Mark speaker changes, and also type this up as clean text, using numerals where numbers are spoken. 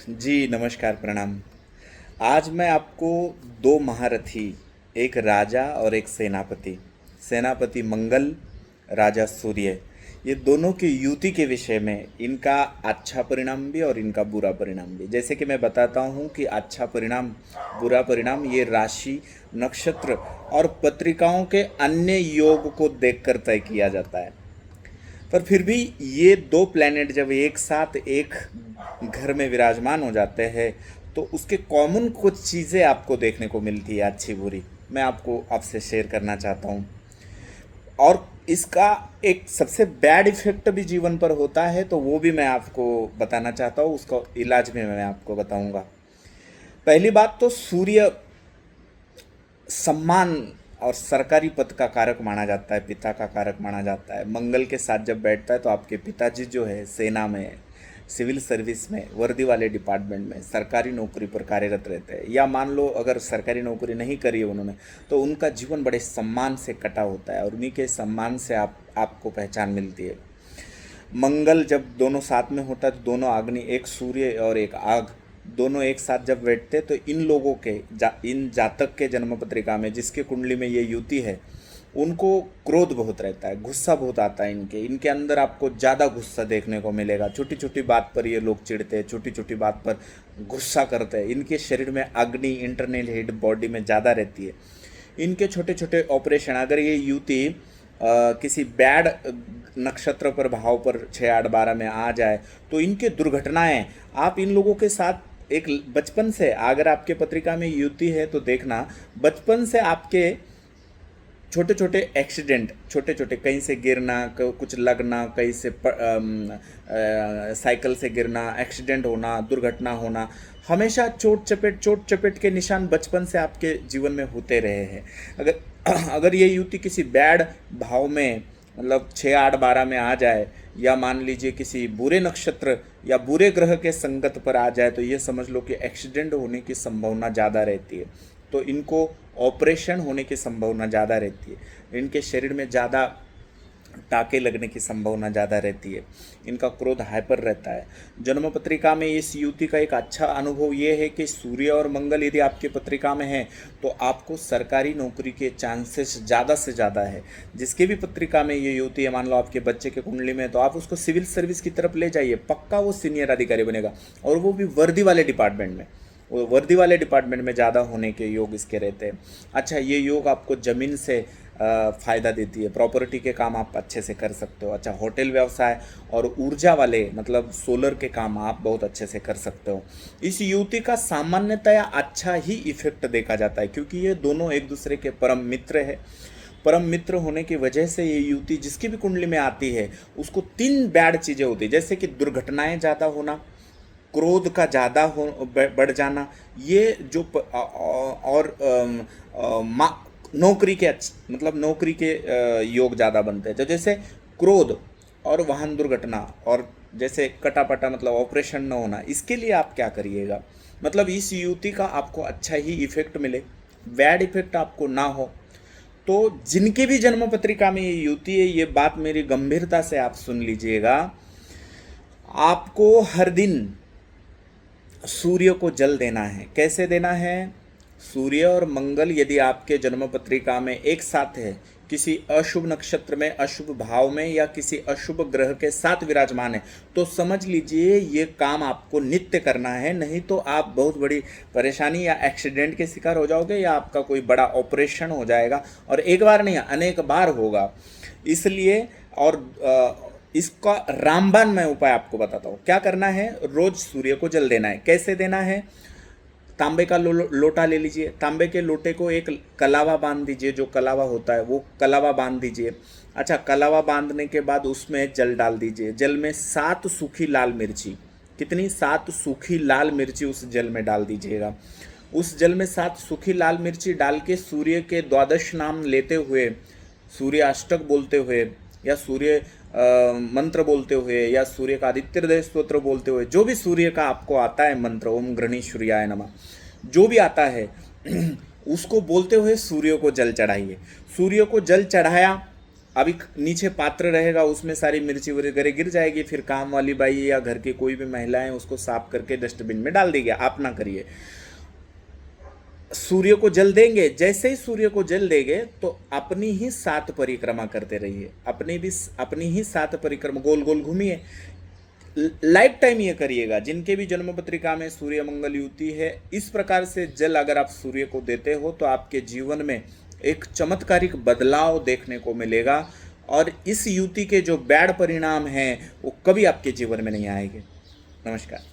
Speaker 1: जी नमस्कार, प्रणाम। आज मैं आपको दो महारथी, एक राजा और एक सेनापति, सेनापति मंगल, राजा सूर्य, ये दोनों की युति के विषय में, इनका अच्छा परिणाम भी और इनका बुरा परिणाम भी। जैसे कि मैं बताता हूँ कि अच्छा परिणाम, बुरा परिणाम ये राशि, नक्षत्र और पत्रिकाओं के अन्य योग को देखकर तय किया जाता है। पर फिर भी ये दो प्लैनेट जब एक साथ एक घर में विराजमान हो जाते हैं तो उसके कॉमन कुछ चीज़ें आपको देखने को मिलती है, अच्छी बुरी। मैं आपको आपसे शेयर करना चाहता हूँ। और इसका एक सबसे बैड इफेक्ट भी जीवन पर होता है, तो वो भी मैं आपको बताना चाहता हूँ, उसका इलाज भी मैं आपको बताऊंगा। पहली बात तो सूर्य सम्मान और सरकारी पद का कारक माना जाता है, पिता का कारक माना जाता है। मंगल के साथ जब बैठता है तो आपके पिताजी जो है सेना में, सिविल सर्विस में, वर्दी वाले डिपार्टमेंट में, सरकारी नौकरी पर कार्यरत रहते हैं। या मान लो अगर सरकारी नौकरी नहीं करी है उन्होंने, तो उनका जीवन बड़े सम्मान से कटा होता है और उन्हीं के सम्मान से आपको पहचान मिलती है। मंगल जब दोनों साथ में होता है तो दोनों अग्नि, एक सूर्य और एक आग, दोनों एक साथ जब बैठते तो इन लोगों के इन जातक के जन्म पत्रिका में जिसके कुंडली में ये युति है, उनको क्रोध बहुत रहता है, गुस्सा बहुत आता है। इनके अंदर आपको ज़्यादा गुस्सा देखने को मिलेगा। छोटी छोटी बात पर ये लोग चिढ़ते हैं, छोटी छोटी बात पर गुस्सा करते हैं। इनके शरीर में अग्नि इंटरनल हीट बॉडी में ज़्यादा रहती है। इनके छोटे छोटे ऑपरेशन, अगर ये युति किसी बैड नक्षत्र पर, भाव पर 6, 8, 12 में आ जाए तो इनके दुर्घटनाएं, आप इन लोगों के साथ एक बचपन से, अगर आपके पत्रिका में युति है तो देखना, बचपन से आपके छोटे छोटे एक्सीडेंट, छोटे छोटे कहीं से गिरना, कुछ लगना, कहीं से साइकिल से गिरना, एक्सीडेंट होना, दुर्घटना होना, हमेशा चोट चपेट के निशान बचपन से आपके जीवन में होते रहे हैं। अगर अगर ये युति किसी बैड भाव में, मतलब 6, 8, 12 में आ जाए, या मान लीजिए किसी बुरे नक्षत्र या बुरे ग्रह के संगत पर आ जाए, तो ये समझ लो कि एक्सीडेंट होने की संभावना ज़्यादा रहती है। तो इनको ऑपरेशन होने की संभावना ज़्यादा रहती है। इनके शरीर में ज़्यादा टाके लगने की संभावना ज़्यादा रहती है। इनका क्रोध हाइपर रहता है। जन्म पत्रिका में इस युति का एक अच्छा अनुभव ये है कि सूर्य और मंगल यदि आपके पत्रिका में है तो आपको सरकारी नौकरी के चांसेस ज़्यादा से ज़्यादा है। जिसके भी पत्रिका में ये युति है, मान लो आपके बच्चे के कुंडली में, तो आप उसको सिविल सर्विस की तरफ ले जाइए, पक्का वो सीनियर अधिकारी बनेगा, और वो भी वर्दी वाले डिपार्टमेंट में। वो वर्दी वाले डिपार्टमेंट में ज़्यादा होने के योग इसके रहते हैं। अच्छा, ये योग आपको ज़मीन से फ़ायदा देती है, प्रॉपर्टी के काम आप अच्छे से कर सकते हो। अच्छा, होटल व्यवसाय और ऊर्जा वाले, मतलब सोलर के काम आप बहुत अच्छे से कर सकते हो। इस युति का सामान्यतया अच्छा ही इफेक्ट देखा जाता है, क्योंकि ये दोनों एक दूसरे के परम मित्र है। परम मित्र होने की वजह से ये युति जिसकी भी कुंडली में आती है उसको 3 बैड चीज़ें होती है, जैसे कि दुर्घटनाएं ज़्यादा होना, क्रोध का ज़्यादा हो बढ़ जाना, ये जो और नौकरी के मतलब नौकरी के योग ज़्यादा बनते हैं। तो जैसे क्रोध और वाहन दुर्घटना, और जैसे कटापटा मतलब ऑपरेशन न होना, इसके लिए आप क्या करिएगा, मतलब इस युति का आपको अच्छा ही इफेक्ट मिले, बैड इफेक्ट आपको ना हो। तो जिनके भी जन्म पत्रिका में ये युति है, ये बात मेरी गंभीरता से आप सुन लीजिएगा। आपको हर दिन सूर्य को जल देना है। कैसे देना है? सूर्य और मंगल यदि आपके जन्म पत्रिका में एक साथ है, किसी अशुभ नक्षत्र में, अशुभ भाव में, या किसी अशुभ ग्रह के साथ विराजमान है, तो समझ लीजिए ये काम आपको नित्य करना है, नहीं तो आप बहुत बड़ी परेशानी या एक्सीडेंट के शिकार हो जाओगे, या आपका कोई बड़ा ऑपरेशन हो जाएगा, और एक बार नहीं अनेक बार होगा। इसलिए, और इसका रामबाण मैं उपाय आपको बताता हूँ। क्या करना है? रोज सूर्य को जल देना है। कैसे देना है? तांबे का लोटा ले लीजिए, तांबे के लोटे को एक कलावा बांध दीजिए, जो कलावा होता है वो कलावा बांध दीजिए। अच्छा, कलावा बांधने के बाद उसमें जल डाल दीजिए। जल में 7 सूखी लाल मिर्ची, कितनी? 7 सूखी लाल मिर्ची उस जल में डाल दीजिएगा। उस जल में 7 सूखी लाल मिर्ची डाल के सूर्य के 12 नाम लेते हुए, सूर्य अष्टक बोलते हुए, या सूर्य मंत्र बोलते हुए, या सूर्य का आदित्य हृदय स्तोत्र बोलते हुए, जो भी सूर्य का आपको आता है मंत्र, ओम गृणीश्वर्याय नमः, जो भी आता है उसको बोलते हुए सूर्य को जल चढ़ाइए। सूर्य को जल चढ़ाया, अभी नीचे पात्र रहेगा, उसमें सारी मिर्ची वगैरह गिर जाएगी, फिर काम वाली बाई या घर की कोई भी महिलाएं उसको साफ करके डस्टबिन में डाल देगी। आप ना करिए। सूर्य को जल देंगे, जैसे ही सूर्य को जल देंगे तो अपनी ही 7 परिक्रमा करते रहिए, अपनी ही 7 परिक्रमा गोल गोल घूमिए। लाइफ टाइम ये करिएगा। जिनके भी जन्म पत्रिका में सूर्य मंगल युति है, इस प्रकार से जल अगर आप सूर्य को देते हो तो आपके जीवन में एक चमत्कारिक बदलाव देखने को मिलेगा, और इस युति के जो बैड परिणाम हैं वो कभी आपके जीवन में नहीं आएंगे। नमस्कार।